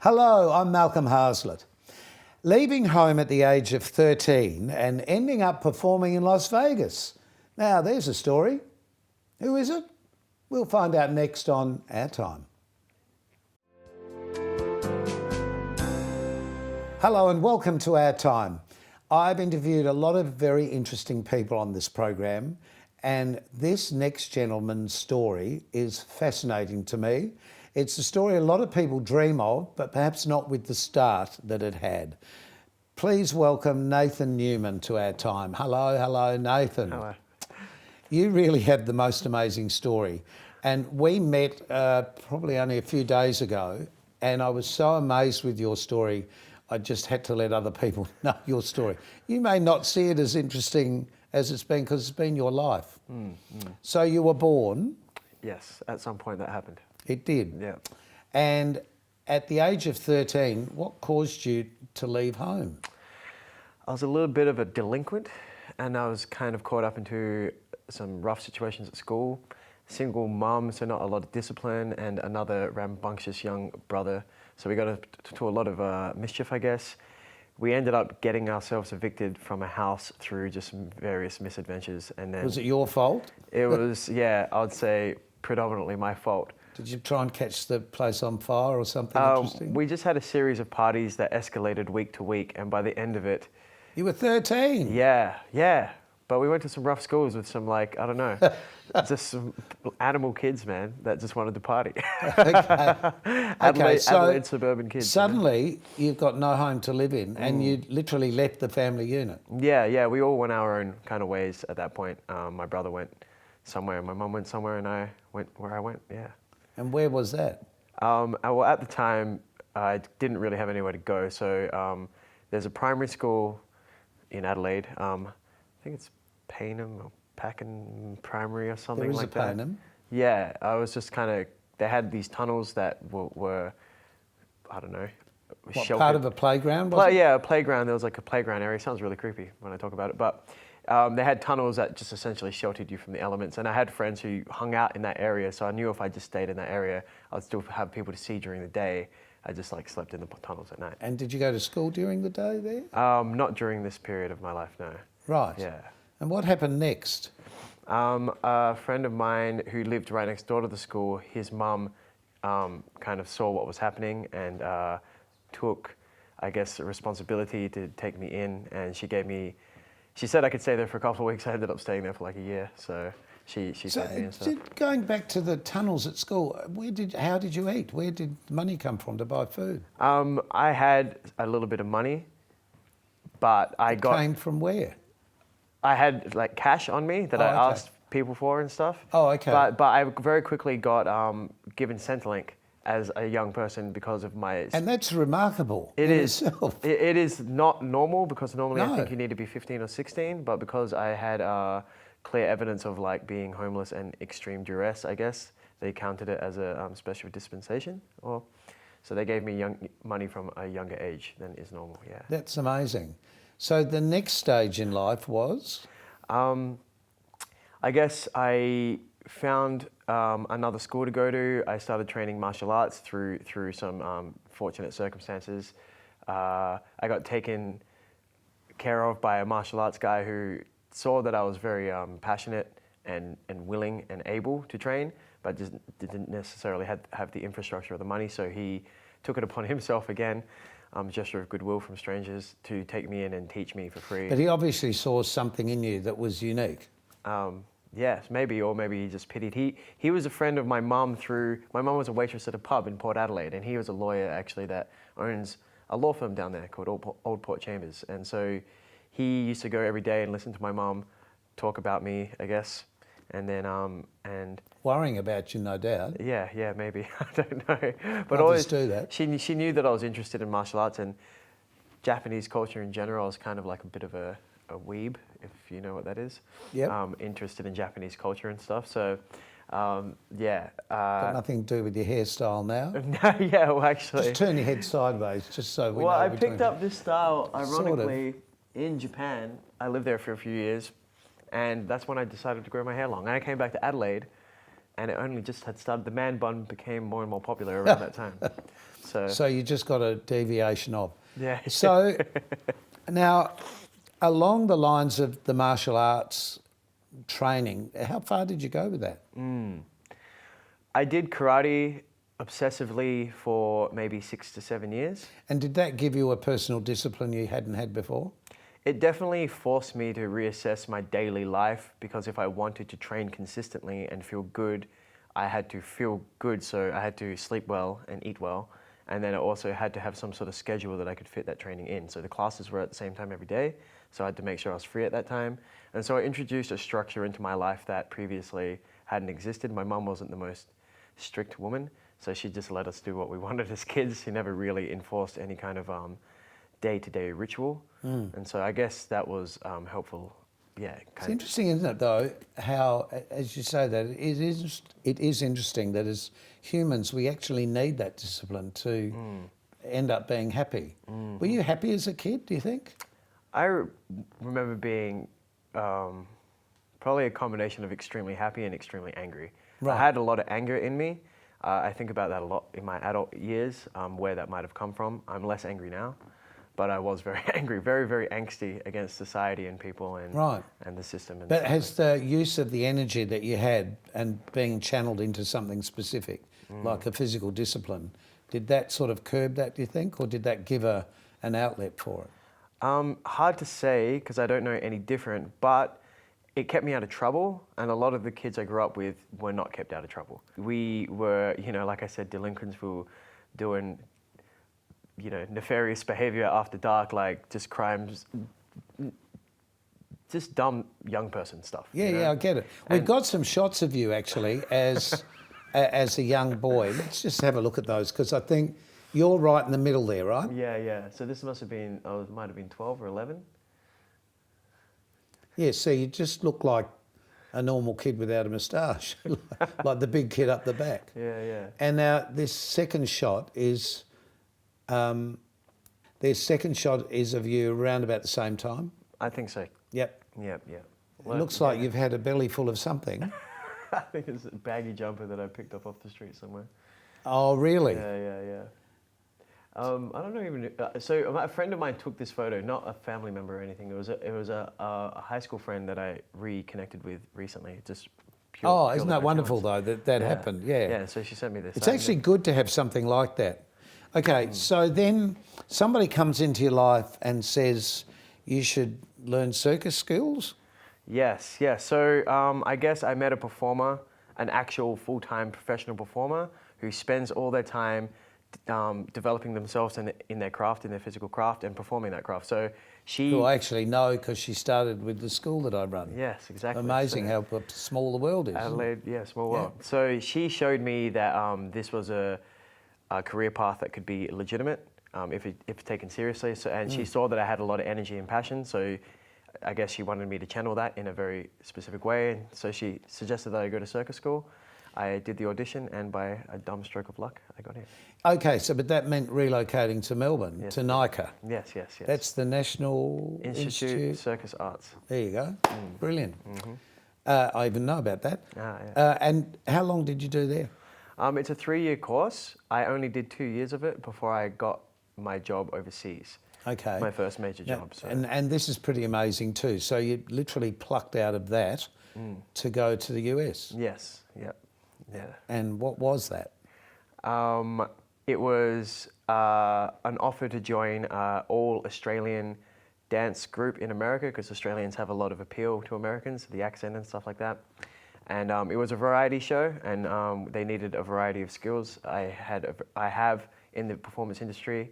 Hello, I'm Malcolm Haslett. Leaving home at the age of 13 and ending up performing in Las Vegas. Now, there's a story. Who is it? We'll find out next on Our Time. Hello and welcome to Our Time. I've interviewed a lot of very interesting people on this program, and this next gentleman's story is fascinating to me. It's a story a lot of people dream of, but perhaps not with the start that it had. Please welcome Nathan Newman to Our Time. Hello, Nathan. Hello. You really had the most amazing story. And we met probably only a few days ago, and I was so amazed with your story, I just had to let other people know your story. You may not see it as interesting as it's been because it's been your life. So you were born. Yes, at some point that happened. It did. Yeah. And at the age of 13, what caused you to leave home? I was a little bit of a delinquent, and I was kind of caught up into some rough situations at school. Single mum, so not a lot of discipline, and another rambunctious young brother. So we got to a lot of mischief, I guess. We ended up getting ourselves evicted from a house through just some various misadventures. And then Was it your fault? it was, yeah, I would say predominantly my fault. Did you try and catch the place on fire or something interesting? We just had a series of parties that escalated week to week, and by the end of it... You were 13? Yeah. But we went to some rough schools with some, like, I don't know, just some animal kids, man, that just wanted to party. Adelaide suburban kids. Suddenly, you've got no home to live in, and you literally left the family unit. Yeah, we all went our own kind of ways at that point. My brother went somewhere, my mum went somewhere, and I went where I went, yeah. And where was that? Well, at the time, I didn't really have anywhere to go. So there's a primary school in Adelaide. I think it's Paynham or Packen Primary or something like that. There is a Paynham. Yeah, I was just kind of, they had these tunnels that were I don't know, What, sheltered. part of a playground? Was it? Yeah, a playground. There was like a playground area. It sounds really creepy when I talk about it, but they had tunnels that just essentially sheltered you from the elements. And I had friends who hung out in that area, so I knew if I just stayed in that area, I'd still have people to see during the day. I just like slept in the tunnels at night. And did you go to school during the day there? Not during this period of my life, no. Right. Yeah. And what happened next? A friend of mine who lived right next door to the school, his mum kind of saw what was happening and took, I guess, a responsibility to take me in, and she said I could stay there for a couple of weeks. I ended up staying there for like a year, so she took me and stuff. Going back to the tunnels at school, how did you eat? Where did money come from to buy food? I had a little bit of money, but Came from where? I had like cash on me that I asked people for and stuff. Oh, okay. But I very quickly got given Centrelink as a young person because of my... And that's remarkable It in is. itself. It is not normal because normally No. I think you need to be 15 or 16, but because I had clear evidence of like being homeless and extreme duress, I guess, they counted it as a special dispensation. So they gave me money from a younger age than is normal, yeah. That's amazing. So the next stage in life was? I guess I found another school to go to. I started training martial arts through some fortunate circumstances. I got taken care of by a martial arts guy who saw that I was very passionate and willing and able to train, but just didn't necessarily have the infrastructure or the money. So he took it upon himself again, gesture of goodwill from strangers, to take me in and teach me for free. But he obviously saw something in you that was unique. Yes, maybe, or maybe he just pitied. He was a friend of my mum my mum was a waitress at a pub in Port Adelaide, and he was a lawyer actually that owns a law firm down there called Old Port Chambers. And so he used to go every day and listen to my mum talk about me, I guess. And then, Worrying about you, no doubt. Yeah, maybe. I don't know. But Mothers always do that. She knew that I was interested in martial arts and Japanese culture in general. I was kind of like a bit of a weeb, if you know what that is. Yeah. Interested in Japanese culture and stuff. So, yeah. Got nothing to do with your hairstyle now. No, yeah, well, actually. Just turn your head sideways, just so we know. Well, I we're picked doing up this style, ironically, Sort in Japan. I lived there for a few years, and that's when I decided to grow my hair long. And I came back to Adelaide, and it only just had started. The man bun became more and more popular around that time. So you just got a deviation of. Yeah. So now, along the lines of the martial arts training, how far did you go with that? I did karate obsessively for maybe 6 to 7 years. And did that give you a personal discipline you hadn't had before? It definitely forced me to reassess my daily life, because if I wanted to train consistently and feel good, I had to feel good, so I had to sleep well and eat well. And then I also had to have some sort of schedule that I could fit that training in. So the classes were at the same time every day, so I had to make sure I was free at that time. And so I introduced a structure into my life that previously hadn't existed. My mum wasn't the most strict woman, so she just let us do what we wanted as kids. She never really enforced any kind of day-to-day ritual. And so I guess that was helpful. Yeah. It's interesting, isn't it, though, how, as you say, that it is interesting that as humans we actually need that discipline to end up being happy. Were you happy as a kid, do you think? I remember being probably a combination of extremely happy and extremely angry. Right. I had a lot of anger in me. I think about that a lot in my adult years, where that might have come from. I'm less angry now, but I was very angry, very, very angsty against society and people and the system. And but stuff. has the use of the energy that you had and being channeled into something specific, like a physical discipline, did that sort of curb that, do you think, or did that give an outlet for it? Hard to say, because I don't know any different, but it kept me out of trouble, and a lot of the kids I grew up with were not kept out of trouble. We were, like I said, delinquents who were doing, nefarious behavior after dark, like just crimes, just dumb young person stuff. Yeah, I get it. We've got some shots of you actually as a young boy. Let's just have a look at those, because I think you're right in the middle there, right? Yeah. So this must have been, might have been 12 or 11. Yeah, so you just look like a normal kid without a moustache, like the big kid up the back. Yeah. And now this second shot is, of you around about the same time. I think so. Yep. Yeah. It looks like you've had a belly full of something. I think it's a baggy jumper that I picked up off the street somewhere. Oh, really? Yeah. I don't know even. So a friend of mine took this photo, not a family member or anything. It was a high school friend that I reconnected with recently. Just pure. Isn't that wonderful though that happened? Yeah. Yeah. So she sent me this. It's actually good to have something like that. Okay, so then somebody comes into your life and says you should learn circus skills. Yes. So I guess I met a performer, an actual full-time professional performer who spends all their time developing themselves in their craft, in their physical craft, and performing that craft. So she... Who I actually know because she started with the school that I run. Yes, exactly. Amazing how small the world is. Adelaide, small world. So she showed me that this was a career path that could be legitimate if taken seriously. So, and she saw that I had a lot of energy and passion. So I guess she wanted me to channel that in a very specific way. And so she suggested that I go to circus school. I did the audition, and by a dumb stroke of luck, I got here. Okay, but that meant relocating to Melbourne, to NICA. Yes. That's the National Institute Circus Arts. There you go. Brilliant. I even know about that. Yeah. And how long did you do there? It's a 3-year course. I only did 2 years of it before I got my job overseas. Okay. My first major job. So. And this is pretty amazing too. So you literally plucked out of that to go to the US. Yes. Yep. Yeah. And what was that? It was an offer to join all Australian dance group in America, because Australians have a lot of appeal to Americans, the accent and stuff like that. And it was a variety show, and they needed a variety of skills. I have in the performance industry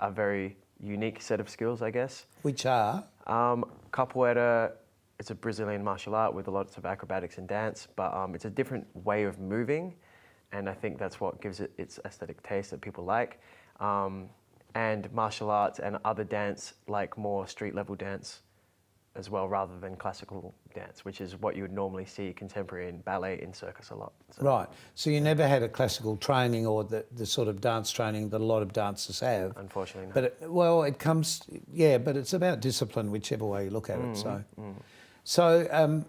a very unique set of skills, I guess. Which are? Capoeira. It's a Brazilian martial art with lots of acrobatics and dance, but it's a different way of moving, and I think that's what gives it its aesthetic taste that people like. And martial arts and other dance, like more street level dance as well, rather than classical dance, which is what you would normally see contemporary in ballet, in circus a lot. So. Right. So you never had a classical training or the sort of dance training that a lot of dancers have. Unfortunately, no. But it comes, but it's about discipline, whichever way you look at it. So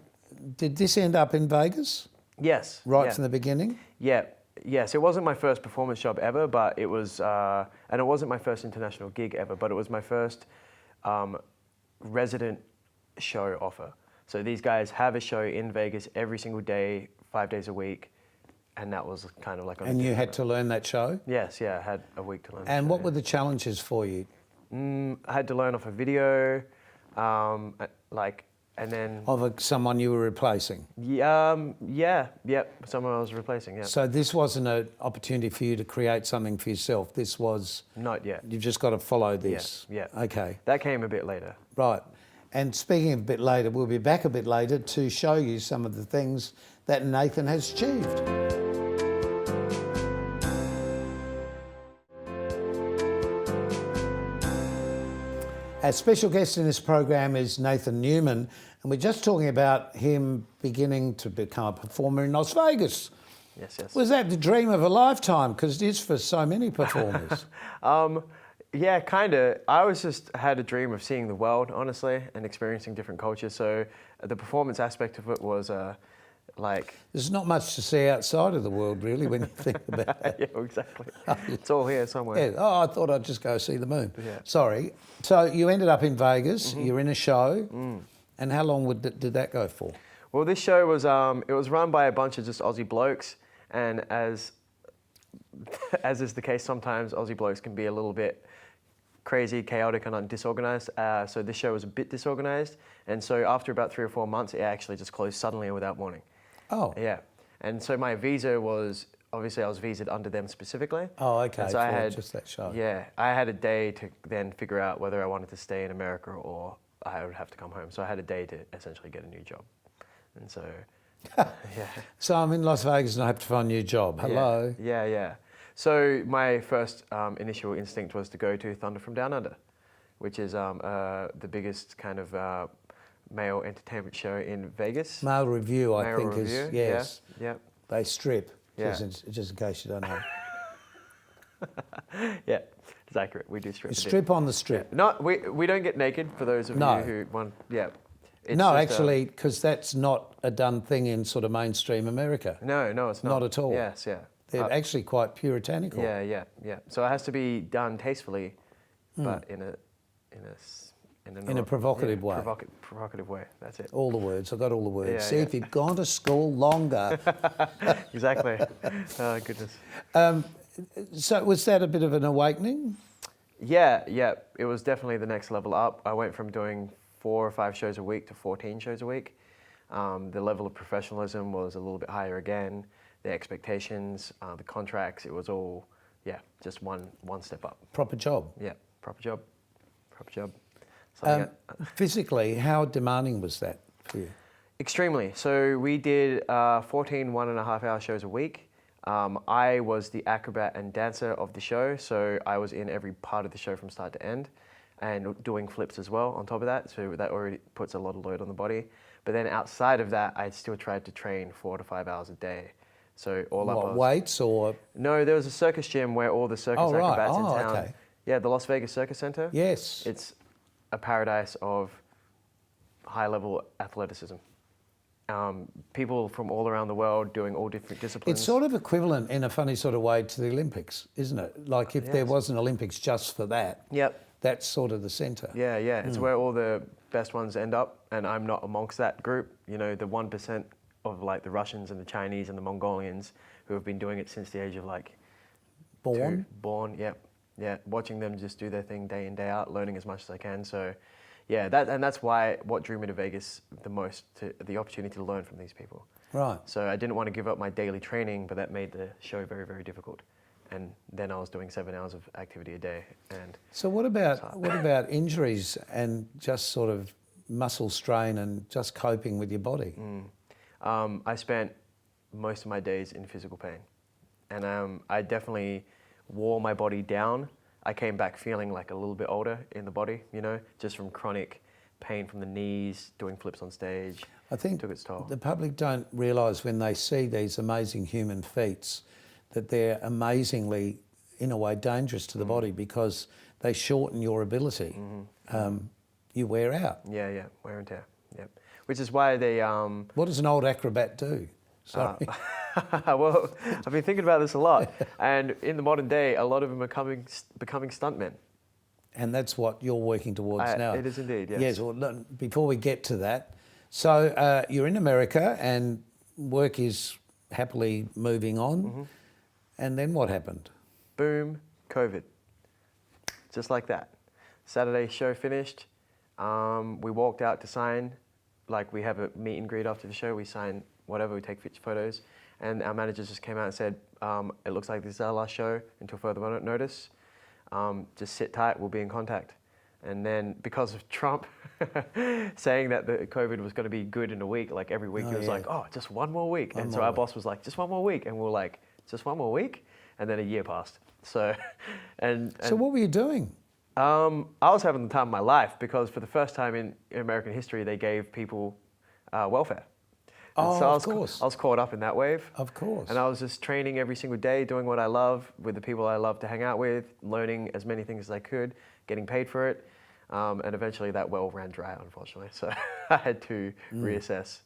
did this end up in Vegas? Yes. Right from the beginning? Yeah. Yes, it wasn't my first performance job ever, but it was, and it wasn't my first international gig ever, but it was my first resident show offer. So these guys have a show in Vegas every single day, 5 days a week, and that was kind of like on. And you had to learn that show? Yes, yeah, I had a week to learn. And what were the challenges for you? I had to learn off a video, and then Of someone you were replacing? someone I was replacing. Yeah. So this wasn't an opportunity for you to create something for yourself. This was... Not yet. You've just got to follow this. Yeah. Okay. That came a bit later. Right. And speaking of a bit later, we'll be back a bit later to show you some of the things that Nathan has achieved. Our special guest in this program is Nathan Newman, and we're just talking about him beginning to become a performer in Las Vegas. Yes. Was that the dream of a lifetime? Because it is for so many performers. Yeah, kind of. I always just had a dream of seeing the world, honestly, and experiencing different cultures. So the performance aspect of it was There's not much to see outside of the world, really, when you think about it. Yeah, exactly. It's all here somewhere. Yeah. Oh, I thought I'd just go see the moon. Yeah. Sorry. So you ended up in Vegas. You're in a show. Mm. And how long did that go for? Well, this show was it was run by a bunch of just Aussie blokes, and as is the case, sometimes Aussie blokes can be a little bit crazy, chaotic, and disorganized. So this show was a bit disorganized, and so after about 3 or 4 months, it actually just closed suddenly and without warning. Oh. Yeah. And so my visa was, obviously I was visaed under them specifically. Oh, okay. And so I for had just that show. Yeah, I had a day to then figure out whether I wanted to stay in America or I would have to come home. So I had a day to essentially get a new job. And so, yeah. So I'm in Las Vegas and I have to find a new job. Hello. Yeah. So my first initial instinct was to go to Thunder from Down Under, which is the biggest kind of male entertainment show in Vegas. Male Review, I Male think, Review, is, yes. Yeah. They strip, Yeah. just in case you don't know. Yeah, it's accurate. We do strip. You strip on the strip. No, we don't get naked for those of No. you who want. Yeah. It's No, just, actually, because that's not a done thing in sort of mainstream America. No, it's not. Not at all. Yes, yeah. They're actually quite puritanical. Yeah. So it has to be done tastefully, but in a provocative way. Provocative way. That's it. All the words. I got all the words. Yeah, See, yeah. if you'd gone to school longer. Exactly. Oh goodness. So was that a bit of an awakening? Yeah. It was definitely the next level up. I went from doing 4 or 5 shows a week to 14 shows a week. The level of professionalism was a little bit higher again. The expectations, the contracts, it was all, just one step up. Proper job. Yeah, proper job. Physically, how demanding was that for you? Extremely. So we did 14 1.5-hour shows a week. I was the acrobat and dancer of the show, so I was in every part of the show from start to end, and doing flips as well on top of that, so that already puts a lot of load on the body. But then outside of that, I still tried to train 4 to 5 hours a day. So all up. What, weights or? No, there was a circus gym where all the circus acrobats in town. Okay. Yeah, the Las Vegas Circus Center. Yes. It's a paradise of high-level athleticism. People from all around the world doing all different disciplines. It's sort of equivalent in a funny sort of way to the Olympics, isn't it? Like if there was an Olympics just for that. Yep. That's sort of the centre. Yeah. It's where all the best ones end up, and I'm not amongst that group. You know, the 1% of like the Russians and the Chinese and the Mongolians who have been doing it since the age of like Born? Born, yeah. Watching them just do their thing day in, day out, learning as much as I can. So, yeah, that's why what drew me to Vegas the most, the opportunity to learn from these people. Right. So I didn't want to give up my daily training, but that made the show very, very difficult. And then I was doing 7 hours of activity a day. And so what about injuries and just sort of muscle strain and just coping with your body? I spent most of my days in physical pain, and I definitely wore my body down. I came back feeling like a little bit older in the body, you know, just from chronic pain from the knees, doing flips on stage. I think took its toll. The public don't realise when they see these amazing human feats that they're amazingly, in a way, dangerous to the body because they shorten your ability. You wear out. Yeah, wear and tear. Yep. Which is why they. What does an old acrobat do? Sorry. Well, I've been thinking about this a lot. And in the modern day, a lot of them are becoming stuntmen. And that's what you're working towards now. It is indeed, yes. Yes, well, before we get to that, so you're in America and work is happily moving on. And then what happened? Boom, COVID. Just like that. Saturday show finished. We walked out to sign, like we have a meet and greet after the show. We sign whatever, we take photos. And our managers just came out and said, it looks like this is our last show until further notice. Just sit tight, we'll be in contact. And then because of Trump saying that the COVID was going to be good in a week, like every week he was like, oh, just one more week. And so our boss was like, just one more week. And we were like, just one more week? And then a year passed. So, So what were you doing? I was having the time of my life because for the first time in American history, they gave people welfare. Oh, so of course. I was caught up in that wave. Of course. And I was just training every single day, doing what I love with the people I love to hang out with, learning as many things as I could, getting paid for it. And eventually that well ran dry, unfortunately. So I had to reassess.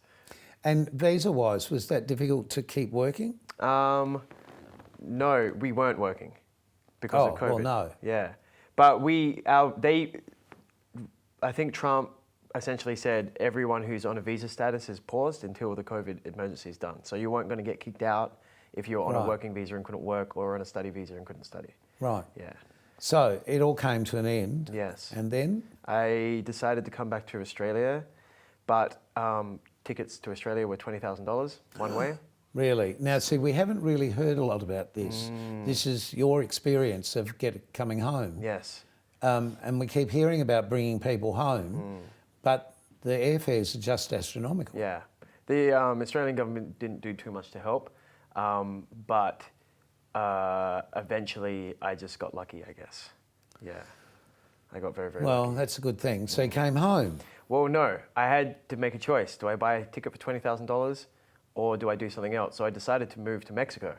And visa-wise, was that difficult to keep working? No, we weren't working because of COVID. Well, no. Yeah. But I think Trump essentially said everyone who's on a visa status is paused until the COVID emergency is done. So you weren't going to get kicked out if you were on a working visa and couldn't work, or on a study visa and couldn't study. Right. Yeah. So it all came to an end. Yes. And then? I decided to come back to Australia, but tickets to Australia were $20,000 one way. Really? Now, see, we haven't really heard a lot about this. This is your experience of coming home. Yes. And we keep hearing about bringing people home, but the airfares are just astronomical. Yeah. The Australian government didn't do too much to help, but eventually I just got lucky, I guess. Yeah. I got very, very lucky. Well, that's a good thing. So you came home. Well, no. I had to make a choice. Do I buy a ticket for $20,000 or do I do something else? So I decided to move to Mexico.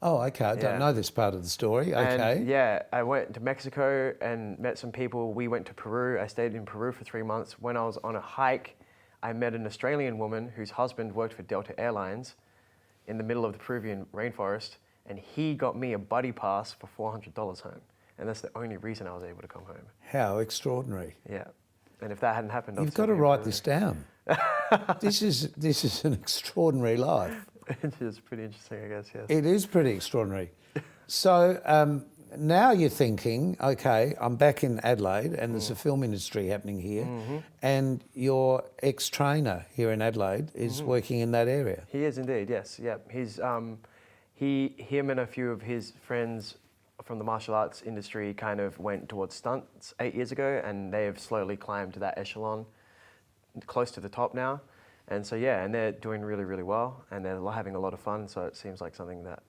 Oh, okay. I don't know this part of the story. Okay. And yeah, I went to Mexico and met some people. We went to Peru. I stayed in Peru for 3 months. When I was on a hike, I met an Australian woman whose husband worked for Delta Airlines in the middle of the Peruvian rainforest, and he got me a buddy pass for $400 home. And that's the only reason I was able to come home. How extraordinary. Yeah. And if that hadn't happened, You've got to write this down. This is an extraordinary life. It is pretty interesting, I guess, yes. It is pretty extraordinary. So now you're thinking, okay, I'm back in Adelaide and there's a film industry happening here, and your ex-trainer here in Adelaide is working in that area. He is indeed, yes. Yeah. He's him and a few of his friends from the martial arts industry kind of went towards Stunts 8 years ago, and they have slowly climbed to that echelon, close to the top now. And so, yeah, and they're doing really, really well, and they're having a lot of fun, so it seems like something that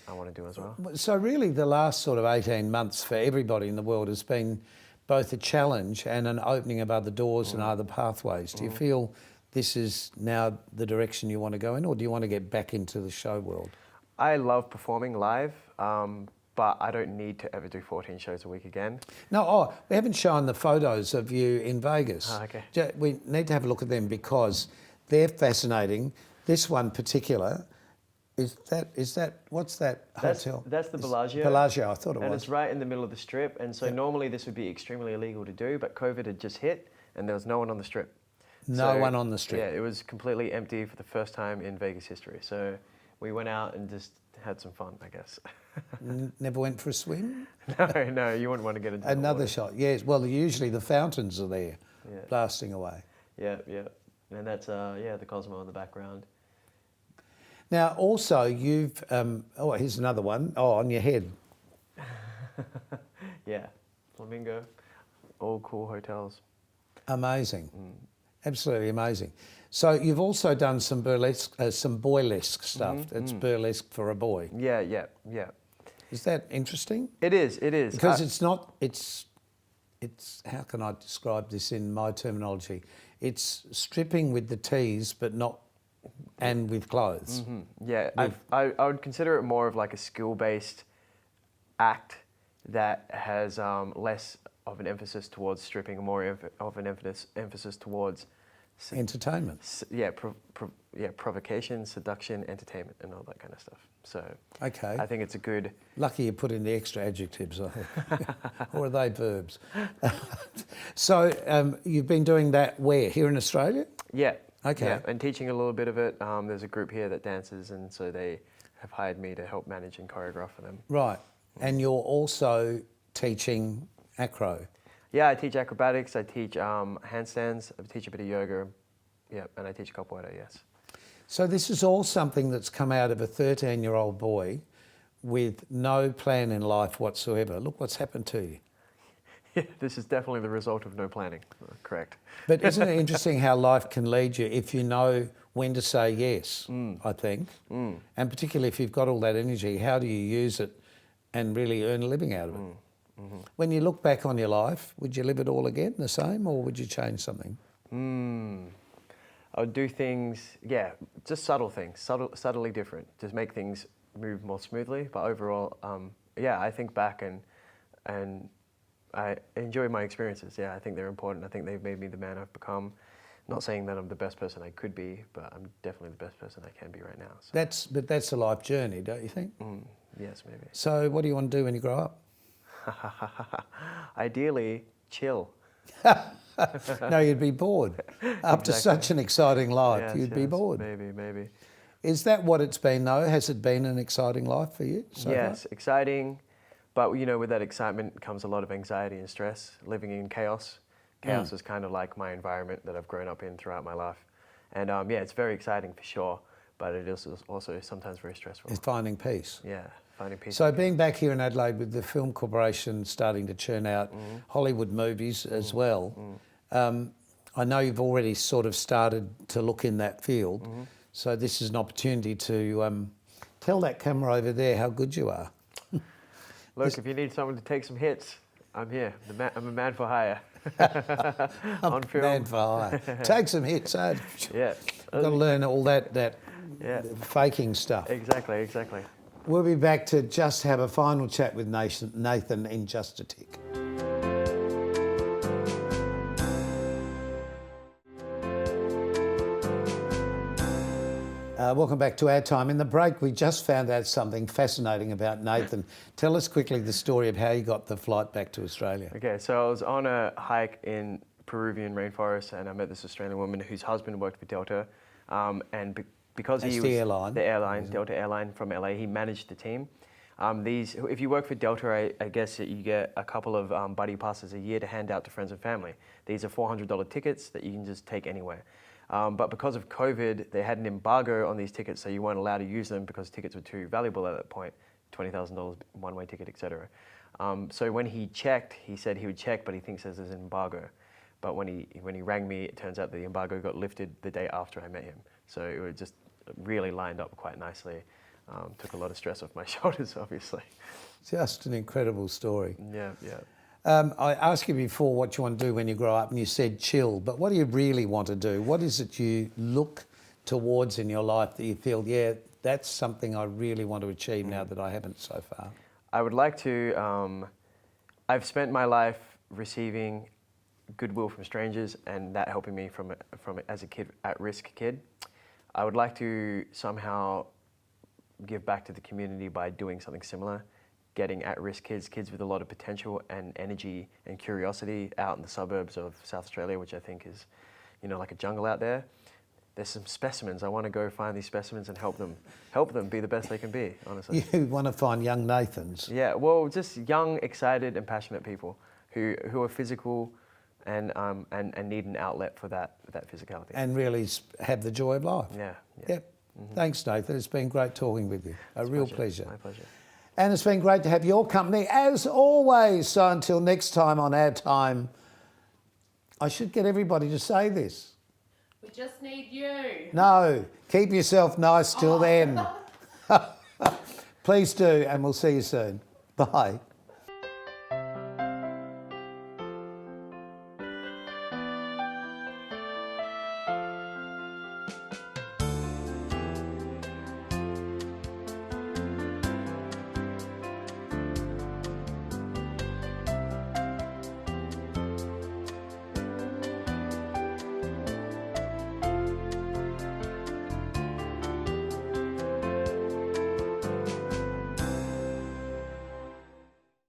I want to do as well. So really the last sort of 18 months for everybody in the world has been both a challenge and an opening of other doors and other pathways. Do you feel this is now the direction you want to go in, or do you want to get back into the show world? I love performing live, but I don't need to ever do 14 shows a week again. No, we haven't shown the photos of you in Vegas. Oh, okay. We need to have a look at them because they're fascinating. This one particular, what's that hotel? That's the Bellagio. Bellagio, I thought it was. And it's right in the middle of the Strip, and so normally this would be extremely illegal to do, but COVID had just hit, and there was no one on the Strip. No one on the Strip. Yeah, it was completely empty for the first time in Vegas history. So we went out and just had some fun, I guess. Never went for a swim? No, you wouldn't want to get into Another shot, yes. Well, usually the fountains are there, blasting away. Yeah. And that's, the Cosmo in the background. Now, also, you've... here's another one. Oh, on your head. Yeah, Flamingo. All cool hotels. Amazing. Absolutely amazing. So you've also done some burlesque, some boylesque stuff. It's burlesque for a boy. Yeah. Is that interesting? It is. Because it's not, it's, how can I describe this in my terminology? It's stripping with the tees, but not, and with clothes. Yeah, I would consider it more of like a skill-based act that has less of an emphasis towards stripping and more of an emphasis towards Entertainment. Provocation, seduction, entertainment, and all that kind of stuff. So Okay. I think it's a good. Lucky you put in the extra adjectives, I think. Or are they verbs? So you've been doing that where? Here in Australia? Yeah. Okay. Yeah, and teaching a little bit of it. There's a group here that dances, and so they have hired me to help manage and choreograph for them. Right. And you're also teaching acro. Yeah, I teach acrobatics, I teach handstands, I teach a bit of yoga, yeah, and I teach capoeira, yes. So this is all something that's come out of a 13-year-old boy with no plan in life whatsoever. Look what's happened to you. Yeah, this is definitely the result of no planning, correct. But isn't it interesting how life can lead you if you know when to say yes, I think. And particularly if you've got all that energy, how do you use it and really earn a living out of it? When you look back on your life, would you live it all again the same, or would you change something? I would do things, yeah, just subtle things, subtly different, just make things move more smoothly. But overall, yeah, I think back and I enjoy my experiences. Yeah, I think they're important. I think they've made me the man I've become. Not saying that I'm the best person I could be, but I'm definitely the best person I can be right now. So. But that's a life journey, don't you think? Yes, maybe. So what do you want to do when you grow up? Ideally, chill. No, you'd be bored. After such an exciting life, Yes, you'd be bored. Maybe. Is that what it's been though? Has it been an exciting life for you so Yes, far? exciting. But you know, with that excitement comes a lot of anxiety and stress. Living in chaos. Chaos is kind of like my environment that I've grown up in throughout my life. And yeah, it's very exciting for sure, but it is also sometimes very stressful. It's finding peace. Yeah, finding peace. So being back here in Adelaide with the Film Corporation starting to churn out Hollywood movies as well, I know you've already sort of started to look in that field. So this is an opportunity to tell that camera over there how good you are. Look, if you need someone to take some hits, I'm here. I'm a man for hire. On film. Man for hire. Take some hits, eh? Yeah. You've got to learn all that faking stuff. Exactly. We'll be back to just have a final chat with Nathan in just a tick. Welcome back to Our Time. In the break, we just found out something fascinating about Nathan. Tell us quickly the story of how you got the flight back to Australia. Okay, so I was on a hike in Peruvian rainforest and I met this Australian woman whose husband worked for Delta. Because That's he the was airline. The airline, Delta Airline from LA, he managed the team. If you work for Delta, I guess you get a couple of buddy passes a year to hand out to friends and family. These are $400 tickets that you can just take anywhere. But because of COVID, they had an embargo on these tickets, so you weren't allowed to use them because tickets were too valuable at that point, $20,000 one-way ticket, etc. So when he checked, he said he would check, but he thinks there's an embargo. But when he rang me, it turns out the embargo got lifted the day after I met him. So it was just really lined up quite nicely. Took a lot of stress off my shoulders, obviously. Just an incredible story. Yeah. I asked you before what you want to do when you grow up, and you said chill. But what do you really want to do? What is it you look towards in your life that you feel, yeah, that's something I really want to achieve now that I haven't so far? I would like to. I've spent my life receiving goodwill from strangers, and that helping me from as a kid, at-risk kid. I would like to somehow give back to the community by doing something similar. Getting at-risk kids with a lot of potential and energy and curiosity out in the suburbs of South Australia, which I think is, like a jungle out there. There's some specimens. I want to go find these specimens and help them be the best they can be, honestly. You want to find young Nathans. Yeah, well, just young, excited and passionate people who are physical and need an outlet for that physicality. And really have the joy of life. Yeah. Yep. Thanks, Nathan. It's been great talking with you. A real pleasure. My pleasure. And it's been great to have your company, as always. So until next time on Our Time, I should get everybody to say this. We just need you. No, keep yourself nice till then. Please do, and we'll see you soon. Bye.